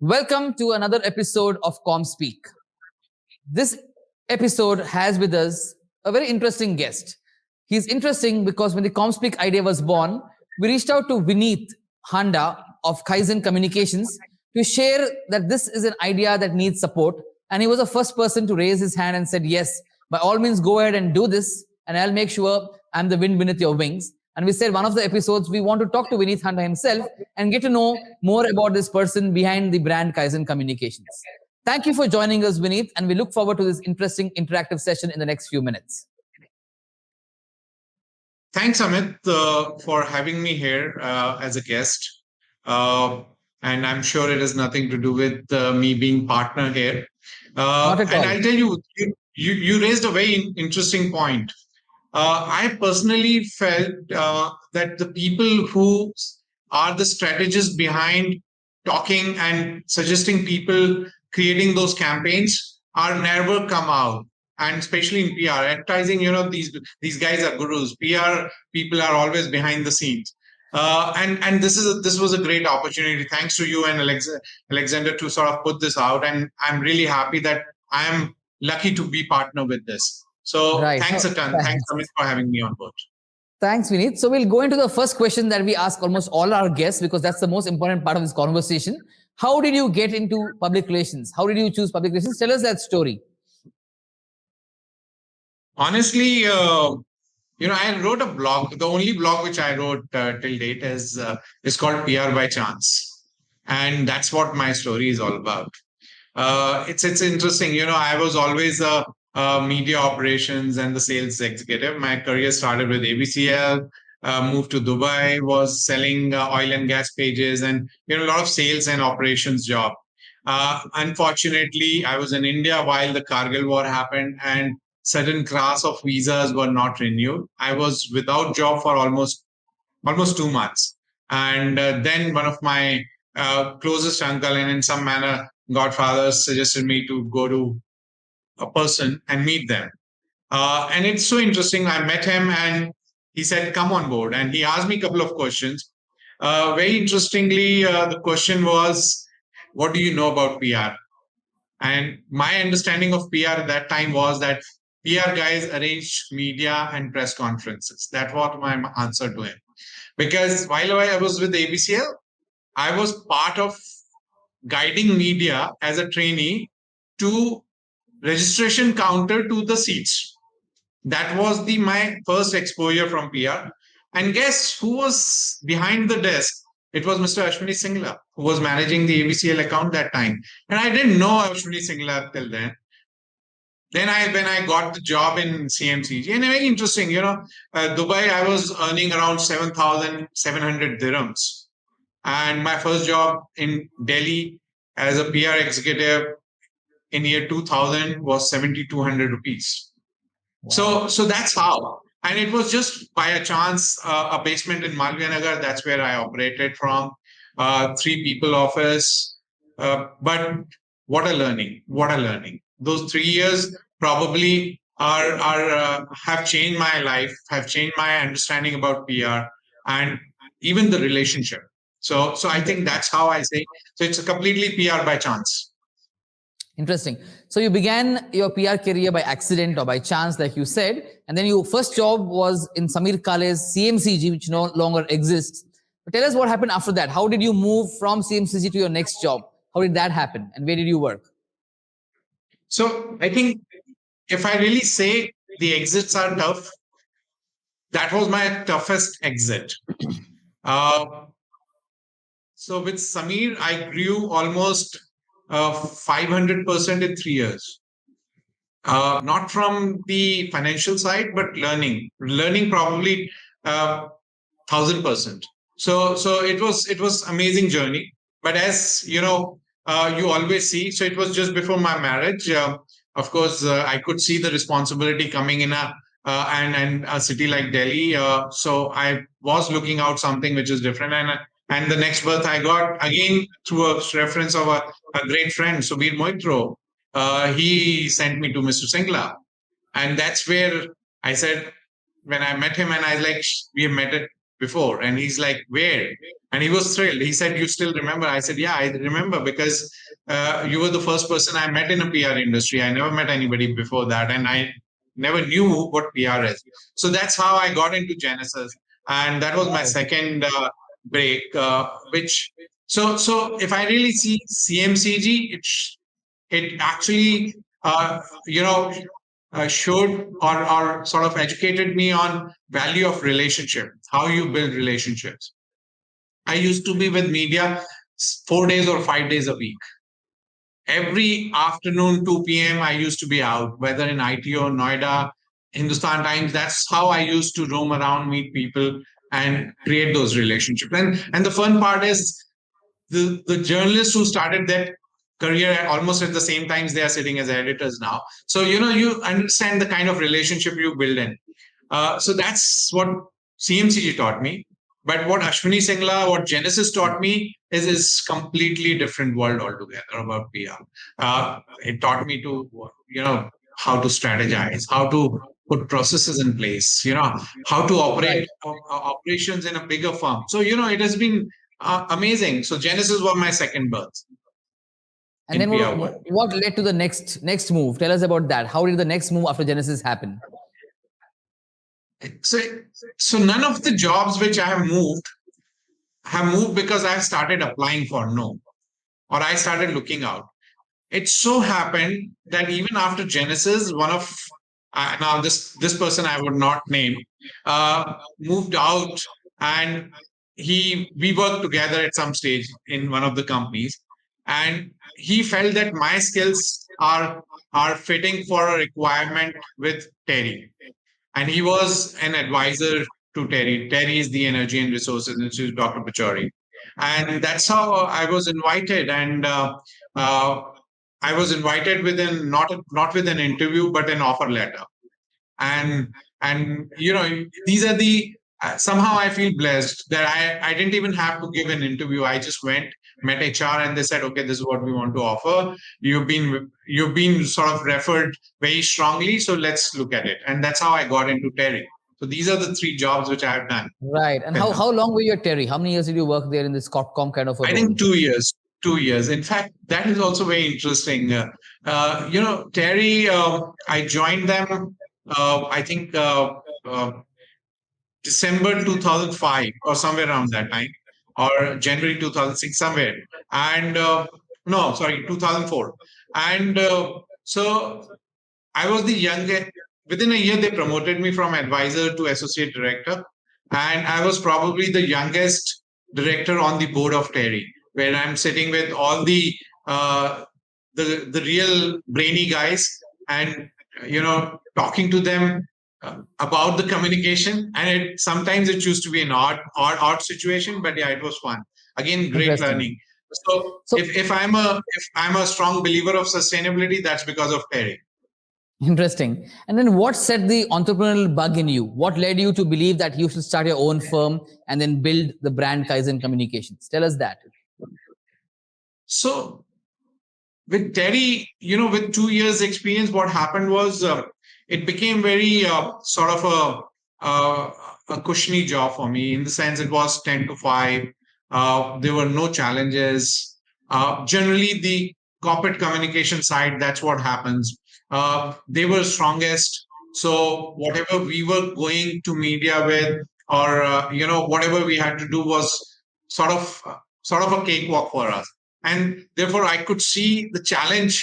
Welcome to another episode of ComSpeak. This episode has with us a very interesting guest. He's interesting because when the ComSpeak idea was born, we reached out to Vineet Handa of Kaizzen Communications to share that this is an idea that needs support. And he was the first person to raise his hand and said, yes, by all means, go ahead and do this. And I'll make sure I'm the wind beneath your wings. And we said one of the episodes, we want to talk to Vineet Handa himself and get to know more about this person behind the brand Kaizzen Communications. Thank you for joining us, Vineet, and we look forward to this interesting interactive session in the next few minutes. Thanks, Amith, for having me here as a guest. And I'm sure it has nothing to do with me being partner here. Not at all. And I'll tell you, you raised a very interesting point. I personally felt that the people who are the strategists behind talking and suggesting people creating those campaigns are never come out. And especially in PR, advertising, these guys are gurus. PR people are always behind the scenes. And this was a great opportunity. Thanks to you and Alexander to sort of put this out. And I'm really happy that I am lucky to be partner with this. So thanks a ton. Thanks, Amith, for having me on board. Thanks, Vineet. So we'll go into the first question that we ask almost all our guests because that's the most important part of this conversation. How did you get into public relations? How did you choose public relations? Tell us that story. Honestly, I wrote a blog. The only blog which I wrote till date is called PR by Chance. And that's what my story is all about. It's interesting. I was always a media operations and the sales executive. My career started with ABCL, moved to Dubai, was selling oil and gas pages and a lot of sales and operations job. Unfortunately, I was in India while the Kargil war happened and certain class of visas were not renewed. I was without job for almost 2 months. And then one of my closest uncle and in some manner godfathers suggested me to go to a person and meet them. And it's so interesting. I met him and he said, come on board. And he asked me a couple of questions. Very interestingly, the question was, what do you know about PR? And my understanding of PR at that time was that PR guys arrange media and press conferences. That was my answer to him. Because while I was with ABCL, I was part of guiding media as a trainee to registration counter to the seats. That was my first exposure from PR. And guess who was behind the desk? It was Mr. Ashwini Singla, who was managing the ABCL account that time. And I didn't know Ashwini Singla till then. Then when I got the job in CMCG, and very interesting, Dubai, I was earning around 7,700 dirhams. And my first job in Delhi as a PR executive in year 2000 was 7,200 rupees. Wow. So that's how. And it was just by a chance, a basement in Malviya Nagar. That's where I operated from. 3 people office. But what a learning. Those 3 years probably have changed my life, have changed my understanding about PR and even the relationship. So I think that's how I say. So it's a completely PR by chance. Interesting. So you began your PR career by accident or by chance, like you said, and then your first job was in Samir Kale's CMCG, which no longer exists. But tell us what happened after that. How did you move from CMCG to your next job? How did that happen? And where did you work? So I think if I really say the exits are tough, that was my toughest exit. So with Samir, I grew almost 500% in 3 years. Not from the financial side, but learning probably 1,000%. So it was amazing journey. But as you always see, so it was just before my marriage. Of course, I could see the responsibility coming in and a city like Delhi. So I was looking out something which is different. And the next birth I got again through a reference of a great friend, Subir Moitro. He sent me to Mr. Singla. And that's where I said, when I met him and I was like, we have met before. And he's like, where? And he was thrilled. He said, you still remember? I said, yeah, I remember, because you were the first person I met in a PR industry. I never met anybody before that. And I never knew what PR is. So that's how I got into Genesis. And that was my Wow. second break, which, so if I really see CMCG, it actually, you know, showed, or sort of educated me on value of relationship, how you build relationships. I used to be with media 4 days or 5 days a week. Every afternoon, 2 p.m., I used to be out, whether in ITO, Noida, Hindustan Times. That's how I used to roam around, meet people, and create those relationships. And the fun part is, the journalists who started their career almost at the same times, they are sitting as editors now. So you understand the kind of relationship you build in. So that's what CMCG taught me. But what Ashwini Singla, what Genesis taught me is completely different world altogether about PR. It taught me to, how to strategize, how to put processes in place, how to Right. operate operations in a bigger firm. So, it has been amazing. So Genesis was my second birth And in then PR world. what led to the next move? Tell us about that. How did the next move after Genesis happen? So, so none of the jobs which I have moved because I've started applying for no, or I started looking out. It so happened that even after Genesis, one of now this person I would not name moved out, and we worked together at some stage in one of the companies, and he felt that my skills are fitting for a requirement with Terry, and he was an advisor to Terry. Terry is the Energy and Resources Institute, Dr. Pachori. And that's how I was invited. And uh, I was invited within not with an interview, but an offer letter. And these are the somehow I feel blessed that I didn't even have to give an interview. I just went, met HR, and they said, okay, this is what we want to offer. You've been sort of referred very strongly, so let's look at it. And that's how I got into Terry. So these are the three jobs which I have done Right. And till now. how long were you at Terry? How many years did you work there in this Corpcom kind of a I role? think 2 years. 2 years. In fact, that is also very interesting. Terry, I joined them. I think December 2005 or somewhere around that time, or January 2006, somewhere. And no, sorry, 2004. And so I was the youngest. Within a year, they promoted me from advisor to associate director. And I was probably the youngest director on the board of Terry, where I'm sitting with all uh, the real brainy guys, and talking to them about the communication. And sometimes it used to be an odd situation, but yeah, it was fun. Again, great Interesting. learning. So So if I'm a strong believer of sustainability, that's because of Terry. interesting. And then what set the entrepreneurial bug in you? What led you to believe that you should start your own firm and then build the brand Kaizen Communications? Tell us that. So with Terry, with 2 years experience, what happened was it became very sort of a cushiony job for me, in the sense it was 10 to 5. There were no challenges. Generally, the corporate communication side, that's what happens. They were strongest. So whatever we were going to media with, or whatever we had to do was sort of a cakewalk for us, and therefore I could see the challenge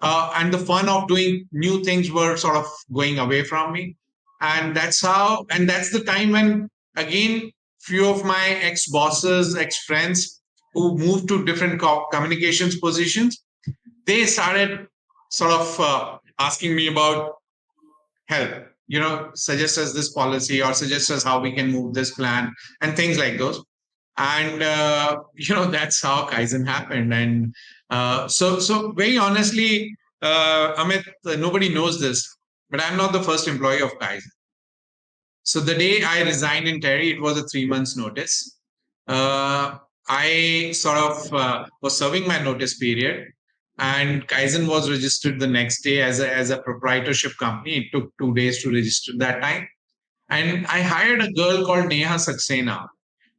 and the fun of doing new things were sort of going away from me. And that's the time when, again, few of my ex bosses, ex friends who moved to different communications positions, they started sort of asking me about help, suggest us this policy, or suggest us how we can move this plan, and things like those. And that's how Kaizen happened. And so very honestly, Amit, nobody knows this, but I'm not the first employee of Kaizen. So the day I resigned in Terry, it was a 3 months notice. uh, I sort of was serving my notice period, and Kaizen was registered the next day as a proprietorship company. It took 2 days to register that time. And I hired a girl called Neha Saxena,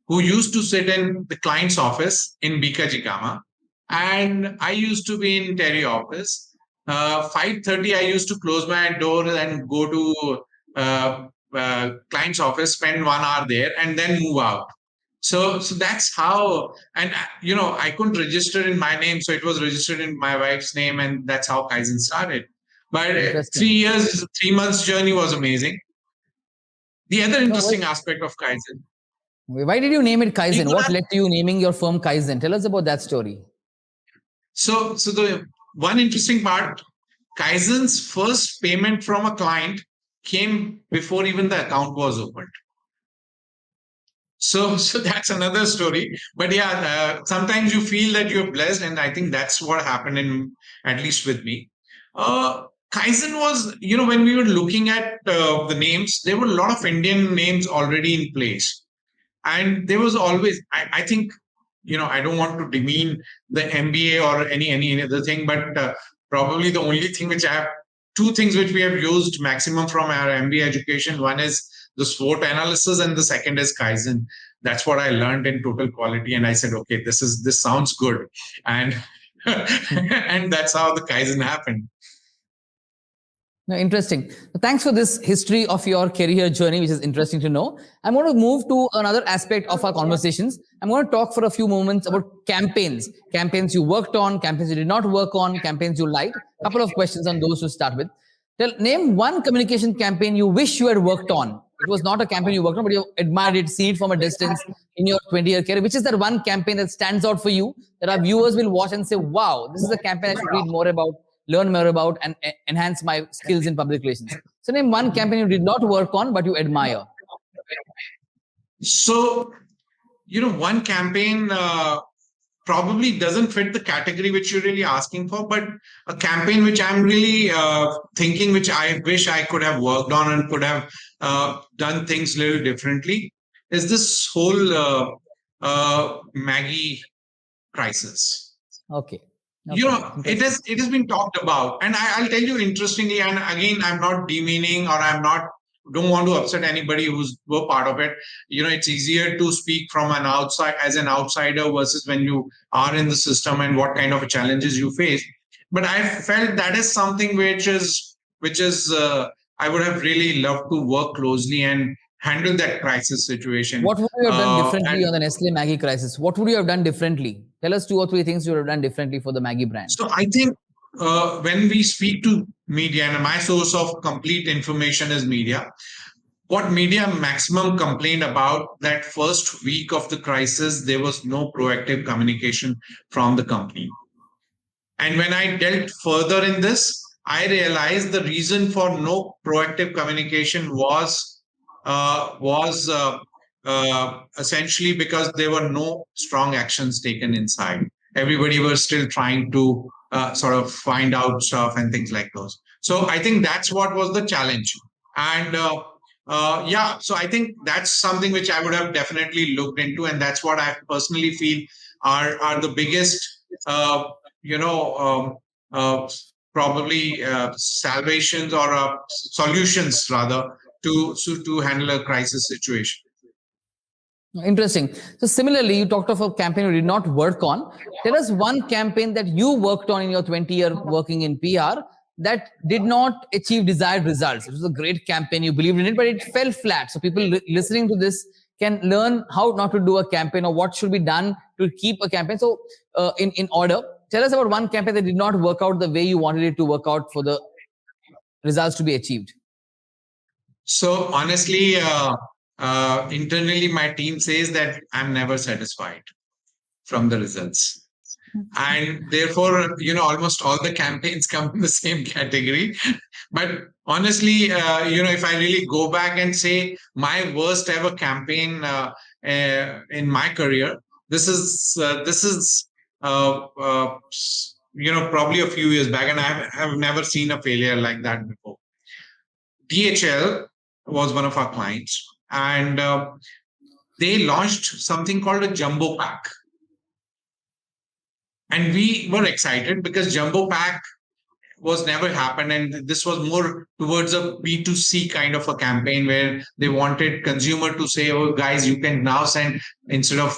who used to sit in the client's office in Bika Jikama. And I used to be in Terry office. 5:30, I used to close my door and go to client's office, spend 1 hour there, and then move out. So that's how, and I couldn't register in my name, so it was registered in my wife's name, and that's how Kaizen started. But Interesting. 3 years, 3 months journey was amazing. The other No, interesting aspect of Kaizen, why did you name it Kaizen? people What are led to you naming your firm Kaizen? Tell us about that story. so the one interesting part, Kaizen's first payment from a client came before even the account was opened. So that's another story. But yeah, sometimes you feel that you're blessed, and I think that's what happened in at least with me. Kaizen was, when we were looking at the names, there were a lot of Indian names already in place, and there was always, I think, I don't want to demean the MBA or any other thing, but probably the only thing which I have, two things which we have used maximum from our MBA education. One is the SWOT analysis, and the second is Kaizen. That's what I learned in Total Quality, and I said, okay, this sounds good, and and that's how the Kaizen happened. No, interesting. Thanks for this history of your career journey, which is interesting to know. I'm going to move to another aspect of our conversations. I'm going to talk for a few moments about campaigns. Campaigns you worked on, campaigns you did not work on, campaigns you liked. A couple of questions on those to start with. Name one communication campaign you wish you had worked on. It was not a campaign you worked on, but you admired it, seen it from a distance in your 20-year career. Which is that one campaign that stands out for you, that our viewers will watch and say, wow, this is a campaign I should read more about, learn more about, and enhance my skills in public relations. So name one campaign you did not work on, but you admire. So, one campaign probably doesn't fit the category which you're really asking for, but a campaign which I'm really thinking, which I wish I could have worked on and could have done things a little differently, is this whole Maggie crisis. Okay. It has been talked about, and I'll tell you interestingly, and again, I'm not demeaning, or don't want to upset anybody who's were part of it. It's easier to speak from an outsider versus when you are in the system and what kind of challenges you face. But I felt that is something which is I would have really loved to work closely and handle that crisis situation. What would you have done differently And on the Nestle Maggie crisis? What would you have done differently? Tell us two or three things you would have done differently for the Maggie brand. So I think when we speak to media, and my source of complete information is media, what media maximum complained about that first week of the crisis, there was no proactive communication from the company. And when I dealt further in this, I realized the reason for no proactive communication was essentially because there were no strong actions taken inside. Everybody was still trying to sort of find out stuff and things like those. So I think that's what was the challenge. And yeah, so I think that's something which I would have definitely looked into, and that's what I personally feel are the biggest, you know, probably salvations or solutions rather to handle a crisis situation. Interesting. So similarly, you talked of a campaign you did not work on. Tell us one campaign that you worked on in your 20-year working in PR that did not achieve desired results. It was a great campaign. You believed in it, but it fell flat. So people listening to this can learn how not to do a campaign or what should be done to keep a campaign. So in order, tell us about one campaign that did not work out the way you wanted it to work out for the results to be achieved. So honestly, internally, my team says that I'm never satisfied from the results. And therefore, almost all the campaigns come in the same category. But honestly, if I really go back and say my worst ever campaign in my career, this is probably a few years back, and I have never seen a failure like that before. DHL was one of our clients, and they launched something called a jumbo pack. And we were excited because jumbo pack was never happened, and this was more towards a B2C kind of a campaign where they wanted consumer to say, "Oh, guys, you can now send instead of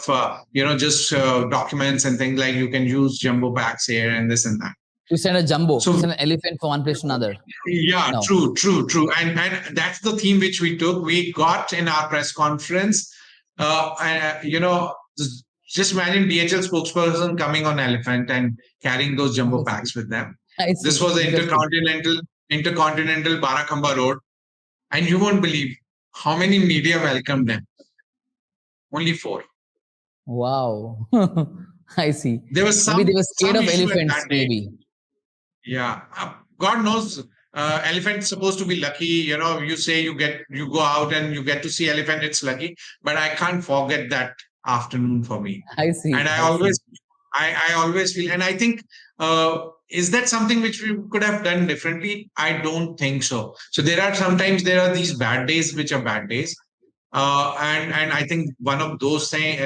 just documents and things like you can use jumbo packs here and this and that." You send a jumbo, you So send an elephant from one place to another. yeah, No, true, and that's the theme which we took. We got in our press conference, just imagine DHL spokesperson coming on elephant and carrying those jumbo I see. packs with them. I This see. was the Interesting. intercontinental Barakhamba Road, and you won't believe how many media welcomed them. Only four. Wow. I see. There was Maybe they were scared some of issue at elephants. that day. Maybe. Yeah, God knows. Elephant's supposed to be lucky. You say you go out and you get to see elephant. It's lucky, but I can't forget that afternoon for me. I see. And I I see. always, I always feel, and I think, is that something which we could have done differently? I don't think so. So sometimes there are these bad days which are bad days, and I think one of those things,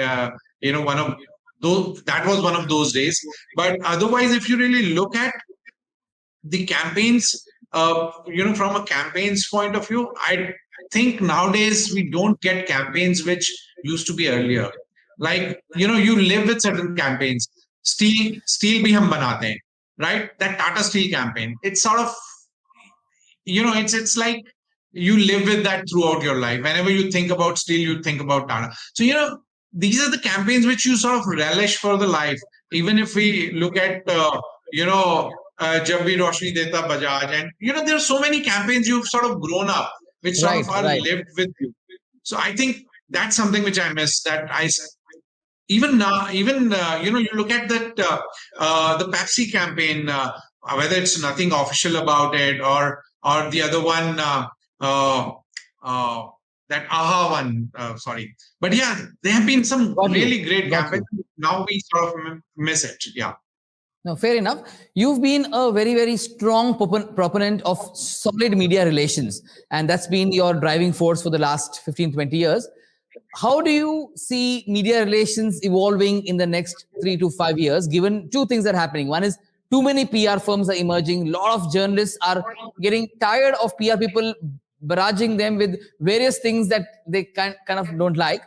one of those that was one of those days. But otherwise, if you really look at the campaigns, from a campaigns point of view, I think nowadays we don't get campaigns which used to be earlier. Like, you live with certain campaigns. Steel bhi hum banate hain, right? That Tata Steel campaign. It's sort of, it's like you live with that throughout your life. Whenever you think about steel, you think about Tata. So, these are the campaigns which you sort of relish for the life. Even if we look at, Jab Bhi Roshni Deta Bajaj, and there are so many campaigns you've sort of grown up, which sort Right. of are Right. lived with you. So I think that's something which I miss. Even now, even you look at that the Pepsi campaign, whether it's nothing official about it, or the other one, uh, uh, that AHA one. Sorry, but yeah, there have been some Got you. really great Got campaigns. you. Now we sort of miss it. Yeah. No, fair enough. You've been a very, very strong proponent of solid media relations, and that's been your driving force for the last 15, 20 years. How do you see media relations evolving in the next 3 to 5 years, given two things are happening? One is too many PR firms are emerging. A lot of journalists are getting tired of PR people barraging them with various things that they kind of don't like.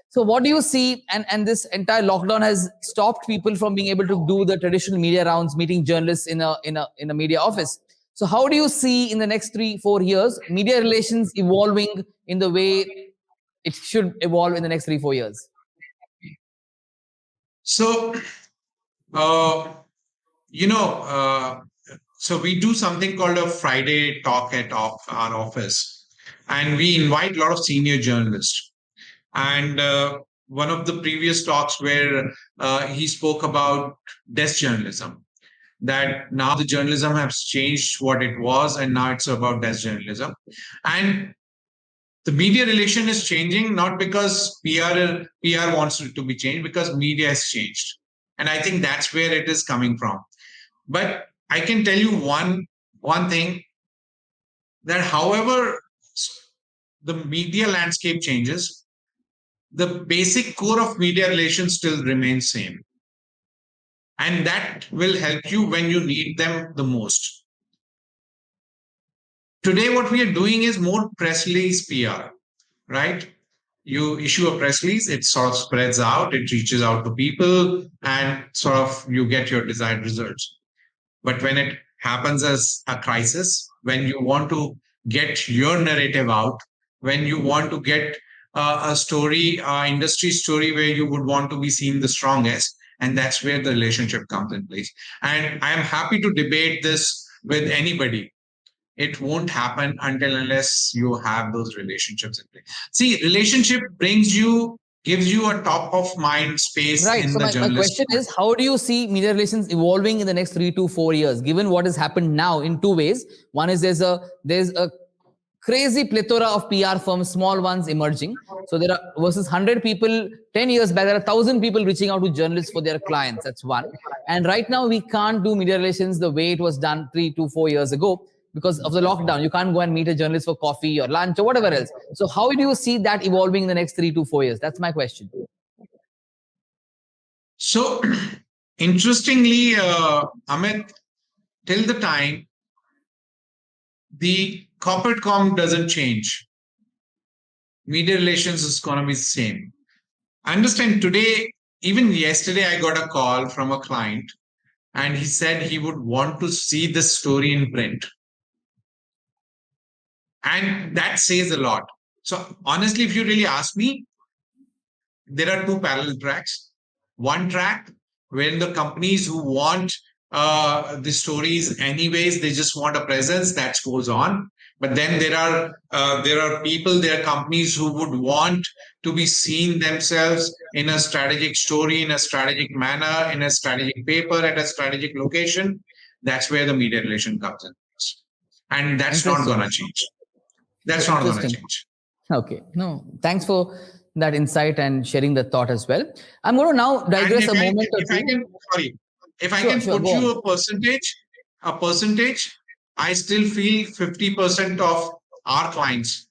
So what do you see? And this entire lockdown has stopped people from being able to do the traditional media rounds, meeting journalists in a media office. So how do you see in the next 3, 4 years media relations evolving in the way it should evolve in the next 3, 4 years? So, uh, you know, uh, so we do something called a Friday talk at our office, and we invite a lot of senior journalists. And one of the previous talks where he spoke about desk journalism, that now the journalism has changed what it was, and now it's about desk journalism. And the media relation is changing not because PR wants it to be changed, because media has changed. And I think that's where it is coming from. But I can tell you one thing, that however the media landscape changes, the basic core of media relations still remains same. And that will help you when you need them the most. Today, what we are doing is more press release PR, right? You issue a press release, it sort of spreads out, it reaches out to people, and sort of you get your desired results. But when it happens as a crisis, when you want to get your narrative out, when you want to get a story, industry story where you would want to be seen the strongest, and that's where the relationship comes in place. And I'm happy to debate this with anybody. It won't happen until unless you have those relationships in place. See, relationship gives you a top of mind space Right. in So the my journalist. question is, how do you see media relations evolving in the next 3 to 4 years, given what has happened now in two ways? One is there's a crazy plethora of PR firms, small ones emerging. So there are versus 100 people 10 years back, there are 1,000 people reaching out to journalists for their clients. That's one. And right now, we can't do media relations the way it was done 3 to 4 years ago because of the lockdown. You can't go and meet a journalist for coffee or lunch or whatever else. So how do you see that evolving in the next 3 to 4 years? That's my question. So, interestingly, Amit, till the time the corporate com doesn't change. Media relations is going to be the same. I understand today, even yesterday, I got a call from a client and he said he would want to see the story in print. And that says a lot. So, honestly, if you really ask me, there are two parallel tracks. One track when the companies who want the stories anyways, they just want a presence that goes on. But then there are people, there are companies who would want to be seen themselves in a strategic story, in a strategic manner, in a strategic paper, at a strategic location. That's where the media relation comes in, and that's not Interesting. going to change. That's not going to Interesting. change. Okay. No, thanks for that insight and sharing the thought as well. I'm going to now digress a moment or If I two. can, sorry, if I Sure, can sure. put Go on. you a percentage, I still feel 50% of our clients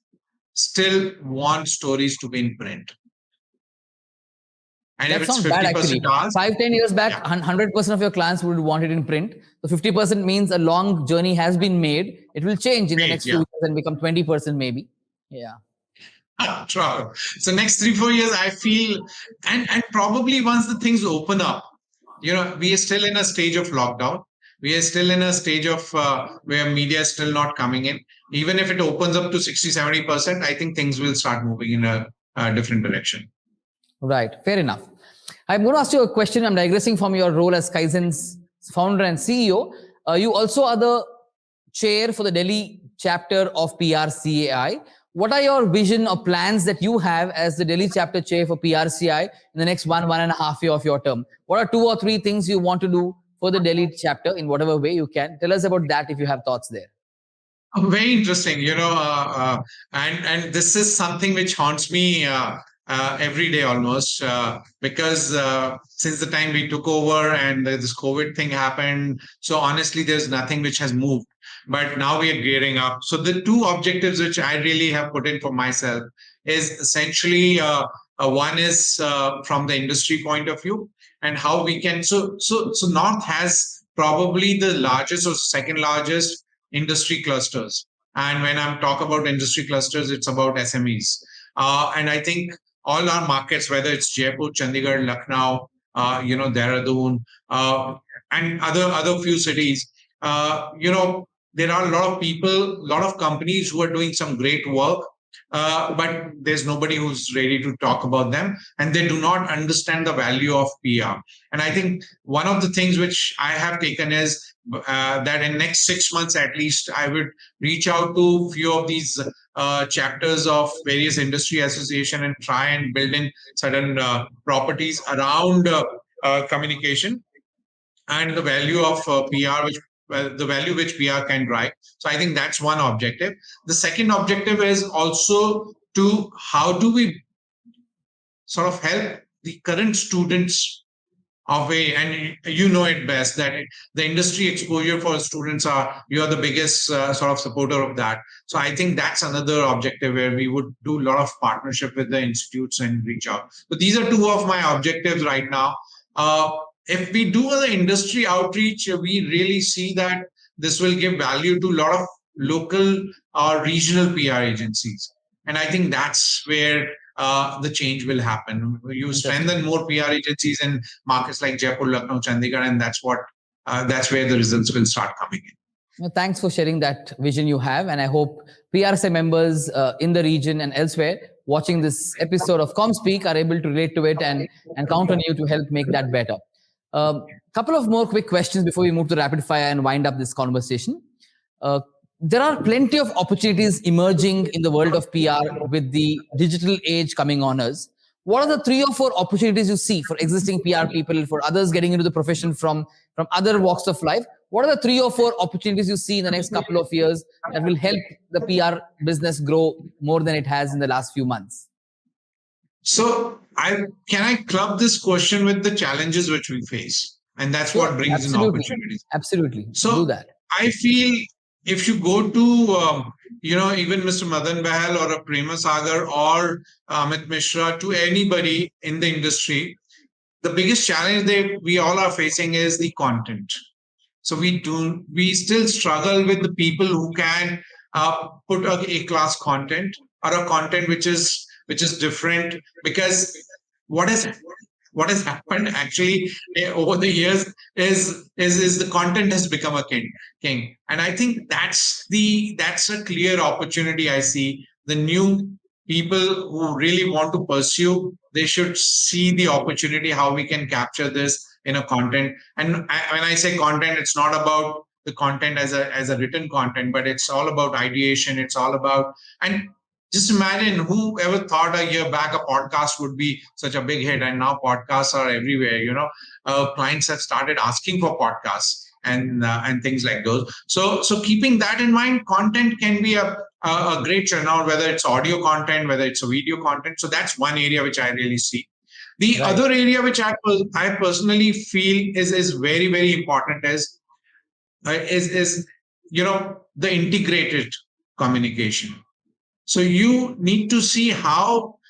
still want stories to be in print. And if That's it's not bad actually. 50% ours, 5, 10 years back, yeah, 100% of your clients would want it in print. So 50% means a long journey has been made. It will change in the made, next few yeah. years and become 20% maybe. Yeah. True. So next 3, 4 years, I feel, and probably once the things open up, we are still in a stage of lockdown. We are still in a stage of where media is still not coming in. Even if it opens up to 60, 70%, I think things will start moving in a different direction. Right. Fair enough. I'm going to ask you a question. I'm digressing from your role as Kaizen's founder and CEO. You also are the chair for the Delhi chapter of PRCAI. What are your vision or plans that you have as the Delhi chapter chair for PRCI in the next 1.5 year of your term? What are 2 or 3 things you want to do for the Delhi chapter in whatever way you can? Tell us about that if you have thoughts there. Very interesting, and this is something which haunts me every day almost because since the time we took over and this COVID thing happened, so honestly, there's nothing which has moved. But now we are gearing up. So the two objectives which I really have put in for myself is essentially one is from the industry point of view and how we can. So North has probably the largest or second largest industry clusters. And when I'm talk about industry clusters, it's about SMEs. And I think all our markets, whether it's Jaipur, Chandigarh, Lucknow, Dehradun, and other few cities, there are a lot of people, a lot of companies who are doing some great work, but there's nobody who's ready to talk about them, and they do not understand the value of PR. And I think one of the things which I have taken is that in next 6 months at least, I would reach out to a few of these chapters of various industry association and try and build in certain properties around communication and the value of PR, the value which PR can drive. So I think that's one objective. The second objective is also to how do we sort of help the current students of a, and you know it best that the industry exposure for students you are the biggest sort of supporter of that. So I think that's another objective where we would do a lot of partnership with the institutes and reach out. So these are two of my objectives right now. If we do the industry outreach, we really see that this will give value to a lot of local or regional PR agencies. And I think that's where the change will happen. You strengthen more PR agencies in markets like Jaipur, Lucknow, Chandigarh, and that's where the results will start coming in. Well, thanks for sharing that vision you have, and I hope PRSA members in the region and elsewhere watching this episode of ComSpeak are able to relate to it and count on you to help make that better. Couple of more quick questions before we move to rapid fire and wind up this conversation. There are plenty of opportunities emerging in the world of PR with the digital age coming on us. What are the 3 or 4 opportunities you see for existing PR people, for others getting into the profession from other walks of life? What are the 3 or 4 opportunities you see in the next couple of years that will help the PR business grow more than it has in the last few months? So can I club this question with the challenges which we face? And that's Sure, what brings in absolutely. opportunities. Absolutely. So do that. I feel if you go to even Mr. Madan Bahal or a Prema Sagar or Amit Mishra, to anybody in the industry, the biggest challenge that we all are facing is the content. So we still struggle with the people who can put a class content or a content which is different, because what is what has happened actually over the years is the content has become a king. And I think that's a clear opportunity. I see the new people who really want to pursue, they should see the opportunity how we can capture this in a content. And when I say content, it's not about the content as a written content, but it's all about ideation. It's all about, and just imagine, whoever thought a year back a podcast would be such a big hit, and now podcasts are everywhere. Clients have started asking for podcasts and things like those. So keeping that in mind, content can be a great turnout, whether it's audio content, whether it's a video content. So that's one area which I really see. The Right. other area which I personally feel is very, very important is the integrated communication. So you need to see how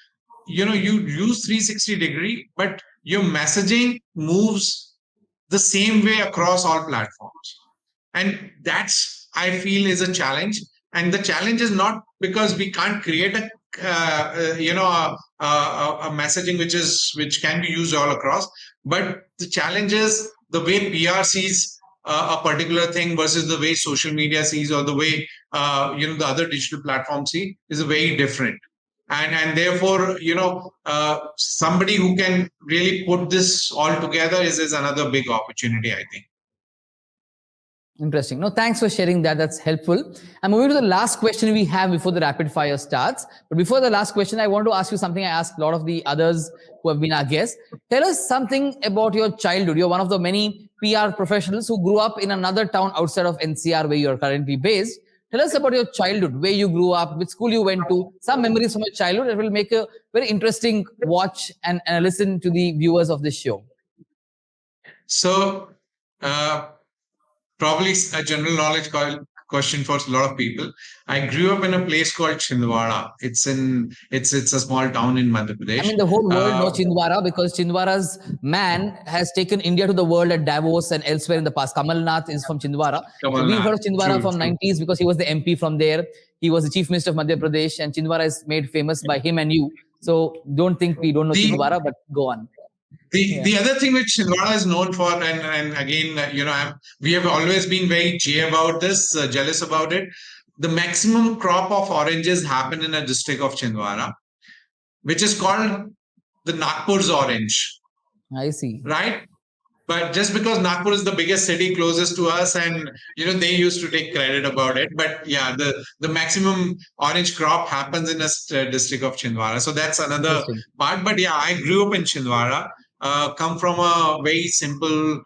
you use 360-degree, but your messaging moves the same way across all platforms. And that's, I feel, is a challenge. And the challenge is not because we can't create a messaging which can be used all across, but the challenge is the way PR sees a particular thing versus the way social media sees, or the way the other digital platforms see, is very different. And therefore, somebody who can really put this all together is another big opportunity, I think. Interesting. No, thanks for sharing that. That's helpful. I'm moving to the last question we have before the rapid fire starts. But before the last question, I want to ask you something I asked a lot of the others who have been our guests. Tell us something about your childhood. You're one of the many PR professionals who grew up in another town outside of NCR where you're currently based. Tell us about your childhood, where you grew up, which school you went to, some memories from your childhood. It will make a very interesting watch and listen to the viewers of this show. So, probably a general knowledge question for a lot of people. I grew up in a place called Chhindwara. It's a small town in Madhya I Pradesh. mean, the whole world knows Chhindwara because Chhindwara's man has taken India to the world at Davos and elsewhere in the past. Kamal Nath is from Chhindwara. So we've heard of Chhindwara from 90s because he was the MP from there. He was the Chief Minister of Madhya Pradesh, and Chhindwara is made famous by him and you. So don't think we don't know Chhindwara, but go on. The other thing which Chhindwara is known for, and again, we have always been very about this, jealous about it. The maximum crop of oranges happen in a district of Chhindwara, which is called the Nagpur's orange. I see. Right? But just because Nagpur is the biggest city closest to us, and they used to take credit about it. But yeah, the maximum orange crop happens in a district of Chhindwara. So that's another part. But yeah, I grew up in Chhindwara. Come from a very simple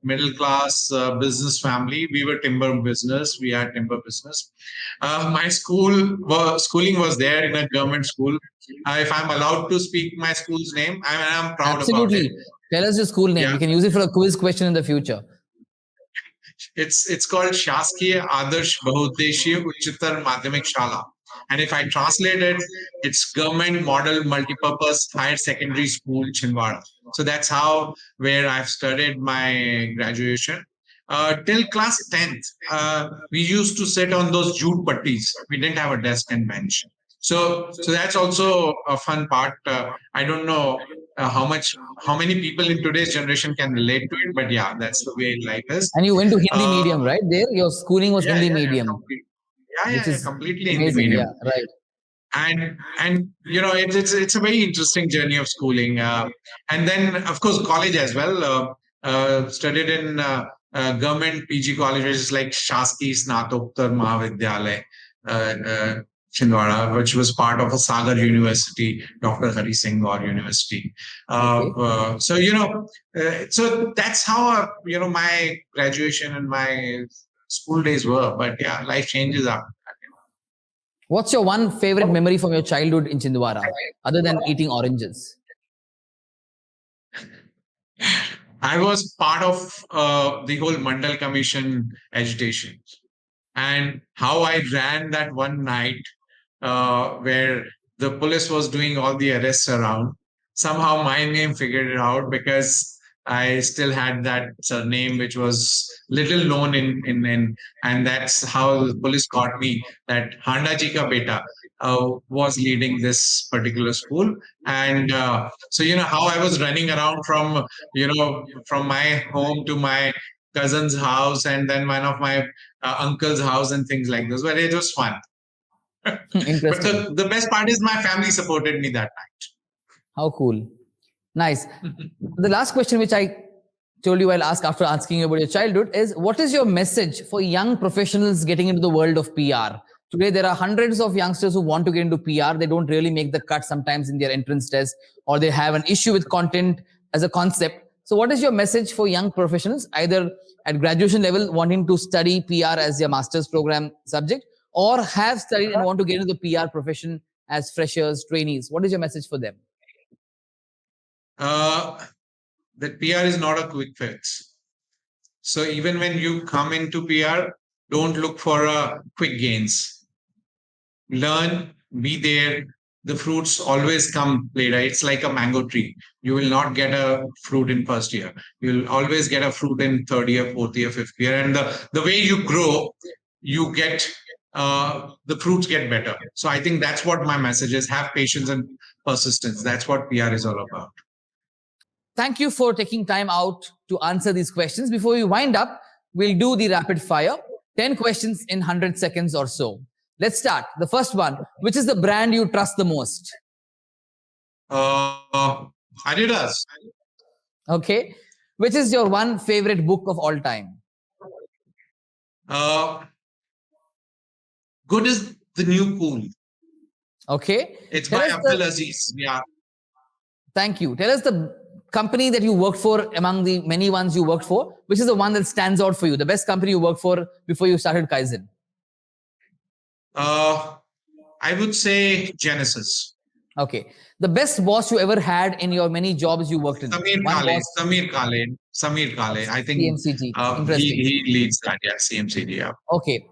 middle class business family. We were timber business. We had timber business. My schooling was there in a government school. If I'm allowed to speak my school's name, I'm proud about it. Tell us your school name. We can use it for a quiz question in the future. It's called Shaskiya Adarsh Bahudeshiya Uchtar Madhyamik Shala. And if I translate it, it's Government Model Multipurpose Higher Secondary School, Chhindwara. So that's where I've studied my graduation. Till class 10th, we used to sit on those jute putties. We didn't have a desk and bench. So that's also a fun part. I don't know how many people in today's generation can relate to it, but yeah, that's the way life is. And you went to Hindi medium, right? There, your schooling was Hindi medium. Which is completely amazing. Yeah, right. And it's a very interesting journey of schooling, and then of course college as well. Studied in government PG colleges like Shaski Snatoktar Mahavidyalaya, Chhindwara, which was part of a Sagar University, Dr. Hari Singh Gaur University. So that's how my graduation and my school days were. But yeah, life changes after that. What's your one favorite memory from your childhood in Chhindwara, other than eating oranges? I was part of the whole Mandal Commission agitation, and how I ran that one night where the police was doing all the arrests around. Somehow my name figured it out because I still had that surname, which was little known in and that's how the police got me. That Handa ji ka beta was leading this particular school, and so how I was running around from from my home to my cousin's house, and then one of my uncle's house, and things like this. But it was fun. But Interesting. the best part is my family supported me that How cool. Nice. night. The last question, which I told you I'll ask after asking you about your childhood, is what is your message for young professionals getting into the world of PR? Today, there are hundreds of youngsters who want to get into PR. They don't really make the cut sometimes in their entrance test, or they have an issue with content as a concept. So, what is your message for young professionals, either at graduation level, wanting to study PR as their master's program subject, or have studied and want to get into the PR profession as freshers, trainees? What is your message for them? uh, that PR is not a quick fix. So even when you come into PR, don't look for quick gains. Learn, be there. The fruits always come later. It's like a mango tree. You will not get a fruit in first year. You'll always get a fruit in third year, fourth year, fifth year. And the way you grow, you get the fruits get better. So I think that's what my message is. Have patience and persistence. That's what PR is all about. Thank you for taking time out to answer these questions. Before we wind up, we'll do the rapid fire 10 questions in 100 seconds or so. Let's start. The first one, which is the brand you trust the most? Adidas. Okay. Which is your one favorite book of all time? Good is the new cool. Okay. It's Tell by us Abdul the, Aziz. Yeah. thank you. Tell us the company that you worked for among the many ones you worked for. Which is the one that stands out for you? The best company you worked for before you started Kaizen? I would say Genesis. Okay. The best boss you ever had in your many jobs you worked in? Samir One Kale. boss, Samir Kale. Samir Kale. I think CMCG. he Interesting. he leads that. Yeah, CMCD. Yeah. Okay.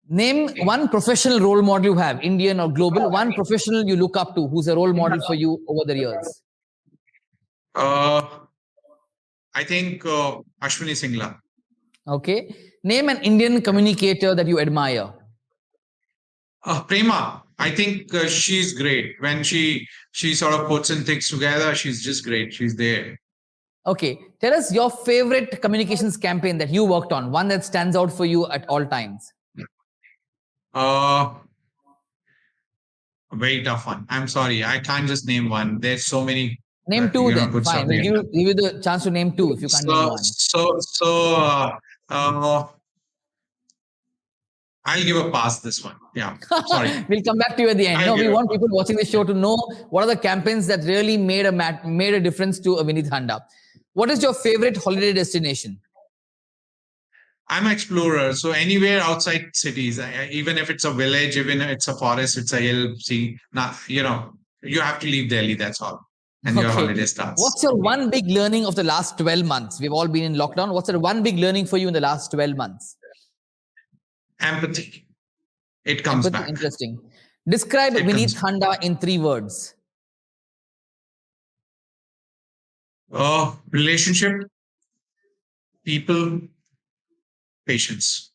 Name one professional role model you have, Indian or global, one professional you look up to who's a role model for you over the years. Uh, I think Ashwini Singla. Okay. Name an Indian communicator that you admire. Prema. I think she's great. When she sort of puts in things together, she's just great. She's there. Okay. Tell us your favorite communications campaign that you worked on, one that stands out for you at all times. Uh, very tough one. I'm sorry, I can't just name one. There's so many. Name two then. Good stuff Fine. We'll there. give you the chance to name two if you can't name So one. uh, I'll give a pass this one. Yeah, sorry. We'll come back to you at the end. I'll No, give we a want pass. people watching the show to know what are the campaigns that really made a difference to a Vineet Handa. What is your favorite holiday destination? I'm an explorer, so anywhere outside cities, even if it's a village, even if it's a forest, it's a hill, sea. Now, you have to leave Delhi. That's all, and your Okay. holiday starts. What's your one big learning of the last 12 months? We've all been in lockdown. What's the one big learning for you in the last 12 months? Empathy. It comes Empathy, back. interesting. Describe It Vineet comes Handa in 3 words. Relationship, people, patience.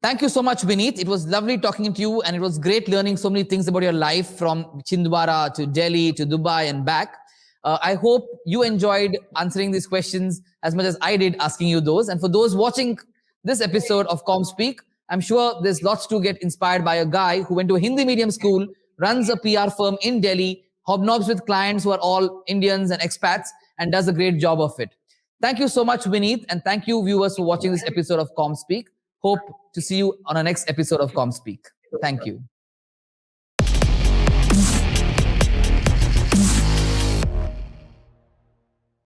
Thank you so much, Vineet. It was lovely talking to you, and it was great learning so many things about your life from Chhindwara to Delhi to Dubai and back. I hope you enjoyed answering these questions as much as I did asking you those. And for those watching this episode of ComSpeak, I'm sure there's lots to get inspired by a guy who went to a Hindi medium school, runs a PR firm in Delhi, hobnobs with clients who are all Indians and expats, and does a great job of it. Thank you so much, Vineet, and thank you, viewers, for watching this episode of ComSpeak. Hope to see you on our next episode of ComSpeak. Thank you.